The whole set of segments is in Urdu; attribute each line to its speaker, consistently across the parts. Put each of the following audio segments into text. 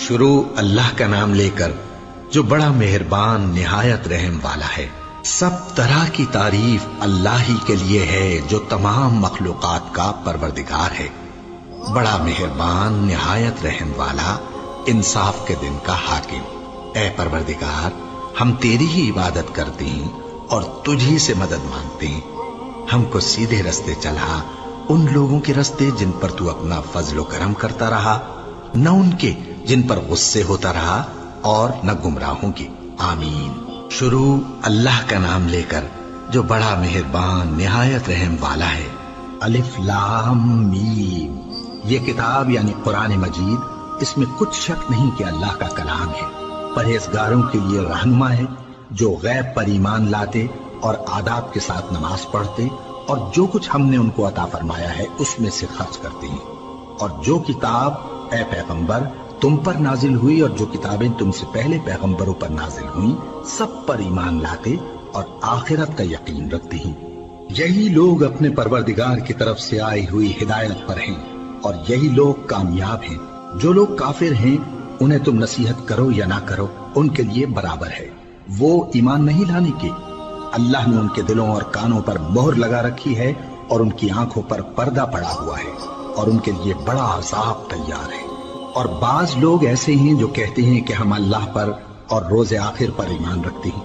Speaker 1: شروع اللہ کا نام لے کر جو بڑا مہربان نہایت رحم والا ہے۔ سب طرح کی تعریف اللہ ہی کے لیے ہے جو تمام مخلوقات کا پروردگار ہے، بڑا مہربان نہایت رحم والا، انصاف کے دن کا حاکم۔ اے پروردگار، ہم تیری ہی عبادت کرتے ہیں اور تجھی سے مدد مانگتے ہیں۔ ہم کو سیدھے رستے چلا، ان لوگوں کے رستے جن پر تو اپنا فضل و کرم کرتا رہا، نہ ان کے جن پر غصے ہوتا رہا اور نہ گمراہوں کے۔ آمین۔ شروع اللہ کا نام لے کر جو بڑا مہربان نہایت رحم والا ہے۔ الف لام میم۔ یہ کتاب یعنی قرآن مجید، اس میں کچھ شک نہیں کہ اللہ کا کلام ہے، پرہیزگاروں کے لیے رہنما ہے، جو غیب پر ایمان لاتے اور آداب کے ساتھ نماز پڑھتے اور جو کچھ ہم نے ان کو عطا فرمایا ہے اس میں سے خرچ کرتے ہیں۔ اور جو کتاب اے پیغمبر تم پر نازل ہوئی اور جو کتابیں تم سے پہلے پیغمبروں پر نازل ہوئیں، سب پر ایمان لاتے اور آخرت کا یقین رکھتے ہیں۔ یہی لوگ اپنے پروردگار کی طرف سے آئی ہوئی ہدایت پر ہیں اور یہی لوگ کامیاب ہیں۔ جو لوگ کافر ہیں انہیں تم نصیحت کرو یا نہ کرو، ان کے لیے برابر ہے، وہ ایمان نہیں لانے کے۔ اللہ نے ان کے دلوں اور کانوں پر مہر لگا رکھی ہے اور ان کی آنکھوں پر پردہ پڑا ہوا ہے اور ان کے لیے بڑا عذاب تیار ہے۔ اور بعض لوگ ایسے ہیں جو کہتے ہیں کہ ہم اللہ پر اور روز آخر پر ایمان رکھتے ہیں،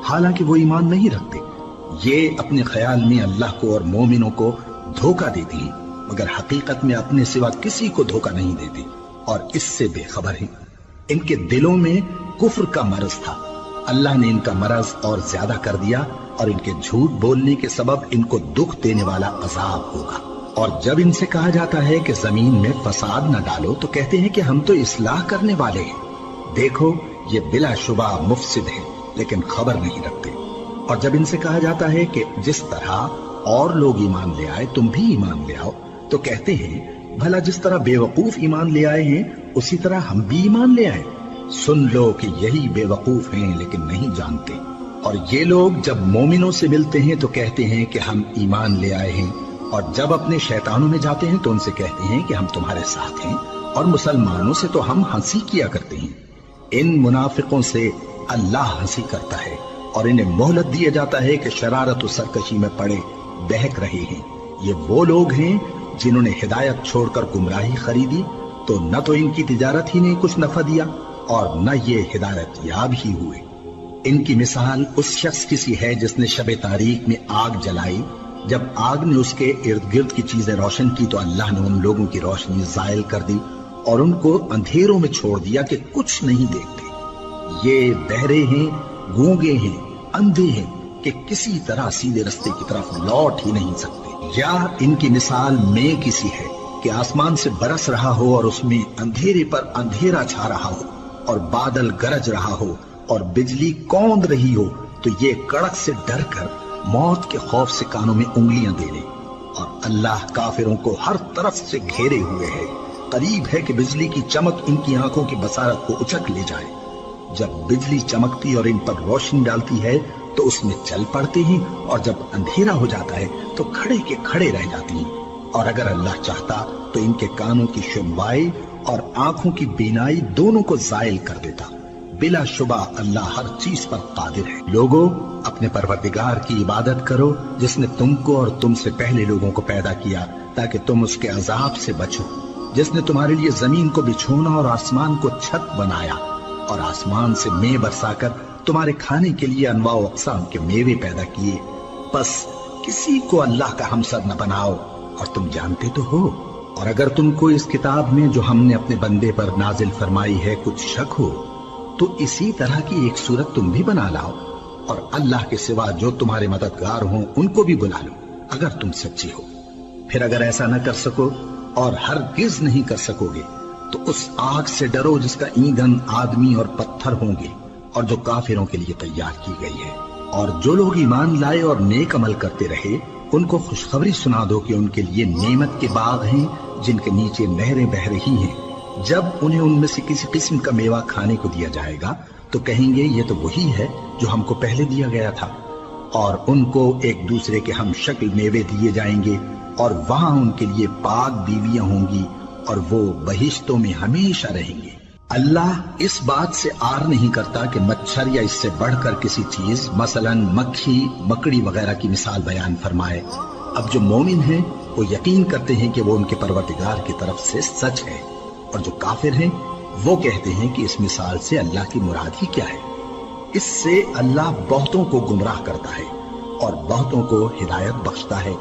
Speaker 1: حالانکہ وہ ایمان نہیں رکھتے۔ یہ اپنے خیال میں اللہ کو اور مومنوں کو دھوکہ دیتے ہیں، مگر حقیقت میں اپنے سوا کسی کو دھوکہ نہیں دیتے اور اس سے بے خبر ہیں۔ ان کے دلوں میں کفر کا مرض تھا، اللہ نے ان کا مرض اور زیادہ کر دیا اور ان کے جھوٹ بولنے کے سبب ان کو دکھ دینے والا عذاب ہوگا۔ اور جب ان سے کہا جاتا ہے کہ زمین میں فساد نہ ڈالو تو کہتے ہیں کہ ہم تو اصلاح کرنے والے ہیں۔ دیکھو یہ بلا شبہ مفسد ہیں لیکن خبر نہیں رکھتے۔ اور جب ان سے کہا جاتا ہے کہ جس طرح اور لوگ ایمان لے آئے تم بھی ایمان لے آؤ تو کہتے ہیں بھلا جس طرح بے وقوف ایمان لے آئے ہیں اسی طرح ہم بھی ایمان لے آئے۔ سن لو کہ یہی بے وقوف ہیں لیکن نہیں جانتے۔ اور یہ لوگ جب مومنوں سے ملتے ہیں تو کہتے ہیں کہ ہم ایمان لے آئے ہیں، اور جب اپنے شیطانوں میں جاتے ہیں تو ان سے کہتے ہیں کہ ہم تمہارے ساتھ ہیں، اور مسلمانوں سے تو ہم ہنسی کیا کرتے ہیں۔ ان منافقوں سے اللہ ہنسی کرتا ہے اور انہیں مہلت دیا جاتا ہے کہ شرارت و سرکشی میں پڑے بہک رہے ہیں۔ یہ وہ لوگ ہیں جنہوں نے ہدایت چھوڑ کر گمراہی خریدی، تو نہ تو ان کی تجارت ہی نے کچھ نفع دیا اور نہ یہ ہدایت یاب ہی ہوئے۔ ان کی مثال اس شخص کی سی ہے جس نے شب تاریک میں آگ جلائی، جب آگ نے اس کے ارد گرد کی چیزیں روشن کی تو اللہ نے ان لوگوں کی روشنی زائل کر دی اور ان کو اندھیروں میں چھوڑ دیا کہ کچھ نہیں دیکھتے۔ یہ بہرے ہیں، گونگے ہیں، اندھے ہیں کہ کسی طرح سیدھے رستے کی طرف لوٹ ہی نہیں سکتے۔ یا ان کی مثال میں کسی ہے کہ آسمان سے برس رہا ہو اور اس میں اندھیرے پر اندھیرا چھا رہا ہو اور بادل گرج رہا ہو اور بجلی کوند رہی ہو تو یہ کڑک سے ڈر کر موت کے خوف سے کانوں میں انگلیاں دے لے۔ اور اللہ کافروں کو ہر طرف سے گھیرے ہوئے ہے، قریب ہے کہ بجلی کی چمک ان کی آنکھوں کی بصارت کو اچک لے جائے۔ جب بجلی چمکتی اور ان پر روشنی ڈالتی ہے تو اس میں چل پڑتے ہیں، اور جب اندھیرا ہو جاتا ہے تو کھڑے کے کھڑے رہ جاتے ہیں۔ اور اگر اللہ چاہتا تو ان کے کانوں کی سنوائی اور آنکھوں کی بینائی دونوں کو زائل کر دیتا۔ بلا شبہ اللہ ہر چیز پر قادر ہے۔ لوگوں، اپنے پروردگار کی عبادت کرو جس نے تم کو اور تم سے پہلے لوگوں کو پیدا کیا تاکہ تم اس کے عذاب سے بچو، جس نے تمہارے لیے زمین کو بچھونا اور آسمان کو چھت بنایا اور آسمان سے مے برسا کر تمہارے کھانے کے لیے انواع و اقسام کے میوے پیدا کیے۔ بس کسی کو اللہ کا ہمسر نہ بناؤ، اور تم جانتے تو ہو۔ اور اگر تم کو اس کتاب میں جو ہم نے اپنے بندے پر نازل فرمائی ہے کچھ شک ہو تو اسی طرح کی ایک صورت تم بھی بنا لاؤ، اور اللہ کے سوا جو تمہارے مددگار ہوں ان کو بھی بلا لو اگر تم سچے ہو۔ پھر اگر ایسا نہ کر سکو اور ہرگز نہیں کر سکو گے تو اس آگ سے ڈرو جس کا ایندھن آدمی اور پتھر ہوں گے اور جو کافروں کے لیے تیار کی گئی ہے۔ اور جو لوگ ایمان لائے اور نیک عمل کرتے رہے ان کو خوشخبری سنا دو کہ ان کے لیے نعمت کے باغ ہیں جن کے نیچے نہریں بہ رہی ہیں۔ جب انہیں ان میں سے کسی قسم کا میوہ کھانے کو دیا جائے گا تو کہیں گے یہ تو وہی ہے جو ہم کو پہلے دیا گیا تھا، اور ان کو ایک دوسرے کے ہم شکل میوے دیے جائیں گے، اور وہاں ان کے لیے پاک بیویاں ہوں گی اور وہ بہشتوں میں ہمیشہ رہیں گے۔ اللہ اس بات سے آر نہیں کرتا کہ مچھر یا اس سے بڑھ کر کسی چیز مثلاً مکھی مکڑی وغیرہ کی مثال بیان فرمائے۔ اب جو مومن ہیں وہ یقین کرتے ہیں کہ وہ ان کے پروردگار کی طرف سے سچ ہے، اور جو کافر ہیں وہ کہتے ہیں کہ اس مثال سے اللہ کی مراد ہی کیا ہے۔ اس سے اللہ بہتوں کو گمراہ کرتا ہے اور بہتوں کو ہدایت بخشتا ہے،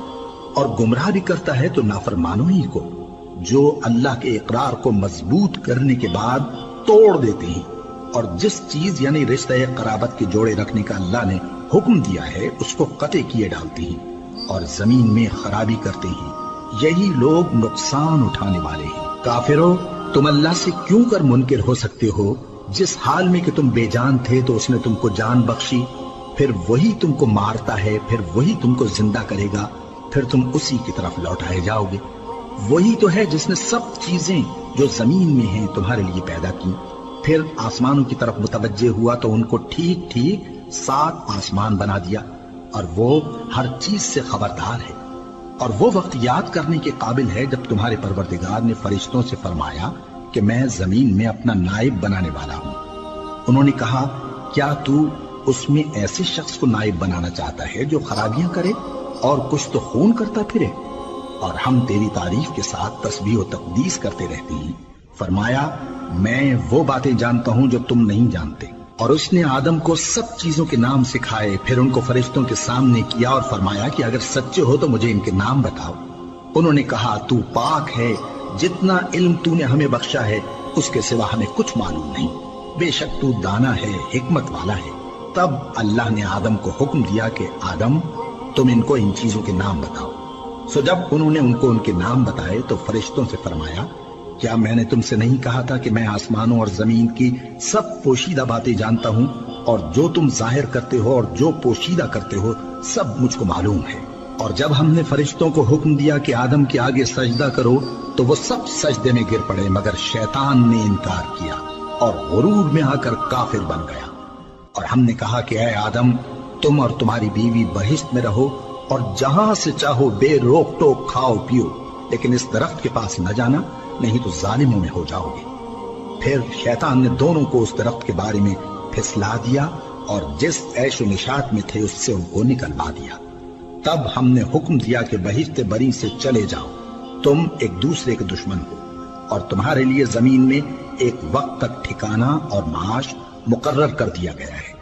Speaker 1: اور گمراہ بھی کرتا ہے تو نافرمانوں ہی کو، جو اللہ کے اقرار کو مضبوط کرنے کے بعد توڑ دیتے ہیں، اور جس چیز یعنی رشتہ قرابت کے جوڑے رکھنے کا اللہ نے حکم دیا ہے اس کو قطع کیے ڈالتے ہیں اور زمین میں خرابی کرتے ہیں۔ یہی لوگ نقصان اٹھانے والے ہیں۔ کافروں، تم اللہ سے کیوں کر منکر ہو سکتے ہو؟ جس حال میں کہ تم بے جان تھے تو اس نے تم کو جان بخشی، پھر وہی تم کو مارتا ہے، پھر وہی تم کو زندہ کرے گا، پھر تم اسی کی طرف لوٹائے جاؤ گے۔ وہی تو ہے جس نے سب چیزیں جو زمین میں ہیں تمہارے لیے پیدا کی، پھر آسمانوں کی طرف متوجہ ہوا تو ان کو ٹھیک ٹھیک 7 آسمان بنا دیا، اور وہ ہر چیز سے خبردار ہے۔ اور وہ وقت یاد کرنے کے قابل ہے جب تمہارے پروردگار نے فرشتوں سے فرمایا کہ میں زمین میں اپنا نائب بنانے والا ہوں۔ انہوں نے کہا، کیا تو اس میں ایسے شخص کو نائب بنانا چاہتا ہے جو خرابیاں کرے اور کچھ تو خون کرتا پھرے؟ اور ہم تیری تعریف کے ساتھ تسبیح و تقدیس کرتے رہتے ہیں۔ فرمایا، میں وہ باتیں جانتا ہوں جو تم نہیں جانتے۔ اور اس نے آدم کو سب چیزوں کے نام سکھائے، پھر ان کو فرشتوں کے سامنے کیا اور فرمایا کہ اگر سچے ہو تو مجھے ان کے نام بتاؤ۔ انہوں نے کہا، تو پاک ہے، جتنا علم تو نے ہمیں بخشا ہے اس کے سوا ہمیں کچھ معلوم نہیں، بے شک تو دانا ہے، حکمت والا ہے۔ تب اللہ نے آدم کو حکم دیا کہ آدم، تم ان کو ان چیزوں کے نام بتاؤ۔ سو جب انہوں نے ان کو ان کے نام بتائے تو فرشتوں سے فرمایا، کیا میں نے تم سے نہیں کہا تھا کہ میں آسمانوں اور زمین کی سب پوشیدہ باتیں جانتا ہوں، اور جو تم ظاہر کرتے ہو اور جو پوشیدہ کرتے ہو سب مجھ کو معلوم ہے۔ اور جب ہم نے فرشتوں کو حکم دیا کہ آدم کے آگے سجدہ کرو تو وہ سب سجدے میں گر پڑے مگر شیطان نے انکار کیا اور غرور میں آ کر کافر بن گیا۔ اور ہم نے کہا کہ اے آدم، تم اور تمہاری بیوی بہشت میں رہو اور جہاں سے چاہو بے روک ٹوک کھاؤ پیو، لیکن اس درخت کے پاس نہ جانا، نہیں تو ظالموں میں ہو جاؤ گے۔ پھر شیطان نے دونوں کو اس درخت کے بارے میں پھسلا دیا اور جس عیش و نشاط میں تھے اس سے ان کو نکلوا دیا۔ تب ہم نے حکم دیا کہ بہشت بری سے چلے جاؤ، تم ایک دوسرے کے دشمن ہو، اور تمہارے لیے زمین میں ایک وقت تک ٹھکانہ اور معاش مقرر کر دیا گیا ہے۔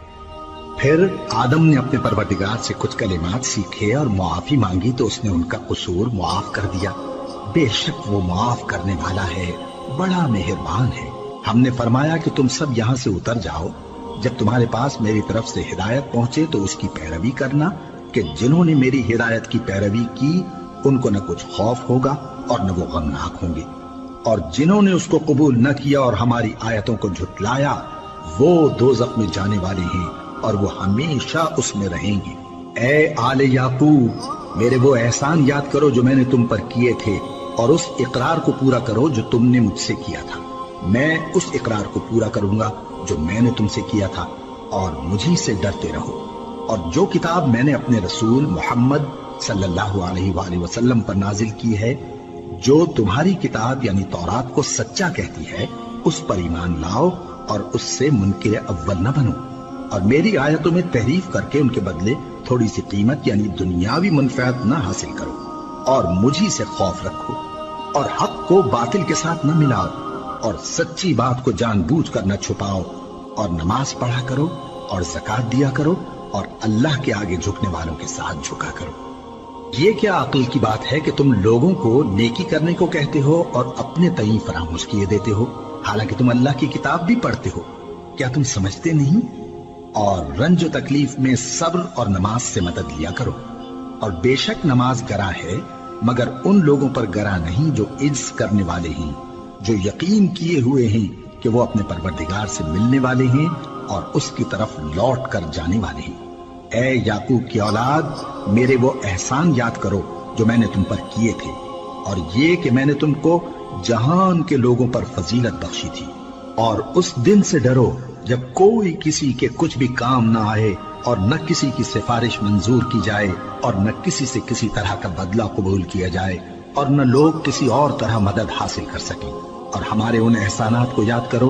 Speaker 1: پھر آدم نے اپنے پروردگار سے کچھ کلمات سیکھے اور معافی مانگی تو اس نے ان کا قصور معاف کر دیا۔ بے شک وہ معاف کرنے والا ہے، بڑا مہربان ہے۔ ہم نے فرمایا کہ تم سب یہاں سے اتر جاؤ، جب تمہارے پاس میری طرف سے ہدایت پہنچے تو اس کی پیروی کرنا، کہ جنہوں نے میری ہدایت کی پیروی کی ان کو نہ کچھ خوف ہوگا اور نہ وہ غمناک ہوں گے، اور جنہوں نے اس کو قبول نہ کیا اور ہماری آیتوں کو جھٹلایا وہ دوزخ میں جانے والے ہیں اور وہ ہمیشہ اس میں رہیں گے۔ اے آل یعقوب، میرے وہ احسان یاد کرو جو میں نے تم پر کیے تھے، اور اس اقرار کو پورا کرو جو تم نے مجھ سے کیا تھا۔ میں اس اقرار کو پورا کروں گا جو میں نے تم سے کیا تھا، اور مجھی سے ڈرتے رہو۔ اور جو کتاب میں نے اپنے رسول محمد صلی اللہ علیہ وآلہ وسلم پر نازل کی ہے، جو تمہاری کتاب یعنی تورات کو سچا کہتی ہے، اس پر ایمان لاؤ اور اس سے منکر اول نہ بنو، اور میری آیتوں میں تحریف کر کے ان کے بدلے تھوڑی سی قیمت یعنی دنیاوی منفعت نہ حاصل کرو، اور مجھی سے خوف رکھو، اور حق کو باطل کے ساتھ نہ ملاؤ، اور سچی بات کو جان بوجھ کر نہ چھپاؤ، اور نماز پڑھا کرو اور زکوٰۃ دیا کرو، اور اللہ کے آگے جھکنے والوں کے ساتھ جھکا کرو۔ یہ کیا عقل کی بات ہے کہ تم لوگوں کو نیکی کرنے کو کہتے ہو اور اپنے تئیں فراموش کیے دیتے ہو، حالانکہ تم اللہ کی کتاب بھی پڑھتے ہو؟ کیا تم سمجھتے نہیں؟ اور رنج و تکلیف میں صبر اور نماز سے مدد لیا کرو، اور بے شک نماز گراں ہے مگر ان لوگوں پر گراں نہیں جو عجز کرنے والے ہیں، جو یقین کیے ہوئے ہیں کہ وہ اپنے پروردگار سے ملنے والے ہیں اور اس کی طرف لوٹ کر جانے والے ہیں۔ اے یعقوب کی اولاد، میرے وہ احسان یاد کرو جو میں نے تم پر کیے تھے، اور یہ کہ میں نے تم کو جہان کے لوگوں پر فضیلت بخشی تھی۔ اور اس دن سے ڈرو جب کوئی کسی کے کچھ بھی کام نہ آئے، اور نہ کسی کی سفارش منظور کی جائے، اور نہ کسی سے کسی طرح کا بدلہ قبول کیا جائے، اور نہ لوگ کسی اور طرح مدد حاصل کر سکیں۔ اور ہمارے ان احسانات کو یاد کرو